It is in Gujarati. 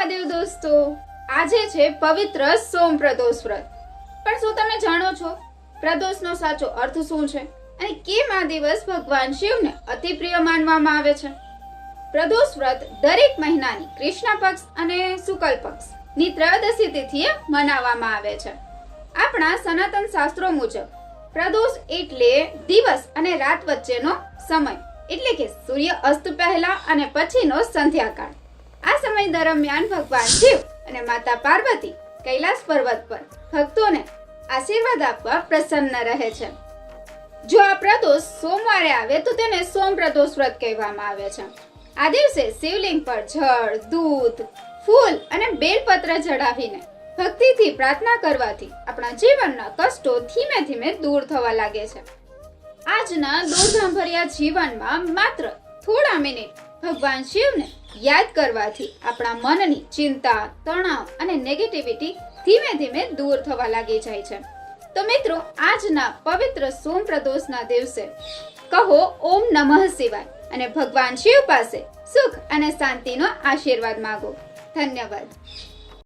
મહાદેવ દોસ્તો, આજે છે પવિત્ર સોમ પ્રદોષ વ્રત। પણ શું તમે જાણો છો પ્રદોષનો સાચો અર્થ શું છે અને કેમ આ દિવસ ભગવાન શિવને અતિ પ્રિય માનવામાં આવે છે? પ્રદોષ વ્રત દરેક મહિનાની કૃષ્ણ પક્ષ અને શુક્લ પક્ષ ની ત્રયોદશી તિથિએ મનાવવામાં આવે છે। આપણા સનાતન શાસ્ત્રો મુજબ પ્રદોષ એટલે દિવસ અને રાત વચ્ચેનો સમય, એટલે કે સૂર્ય અસ્ત પહેલા અને પછીનો સંધ્યાકાળ। આ સમય દરમિયાન ભગવાન શિવ અને માતા પાર્વતી કૈલાસ પર્વત પર ભક્તોને આશીર્વાદ આપવા પ્રસન્ન રહે છે। જો આ પ્રદોષ સોમવારે આવે તો તેને સોમ પ્રદોષ વ્રત કહેવામાં આવે છે। આ દિવસે શિવલિંગ પર જળ, દૂધ, ફૂલ અને બેલપત્ર ચડાવીને ભક્તિથી પ્રાર્થના કરવાથી આપણા જીવનના કષ્ટો ધીમે ધીમે દૂર થવા લાગે છે। આજના દોડધામભર્યા જીવનમાં માત્ર થોડા મિનિટ ભગવાન શિવને યાદ કરવાથી આપણા મનની ચિંતા, તણાવ અને નેગેટિવિટી ધીમે ધીમે દૂર થવા લાગી જાય છે। તો મિત્રો, આજના પવિત્ર સોમ પ્રદોષના દિવસે કહો ઓમ નમઃ શિવાય અને ભગવાન શિવ પાસે સુખ અને શાંતિનો આશીર્વાદ માંગો। ધન્યવાદ।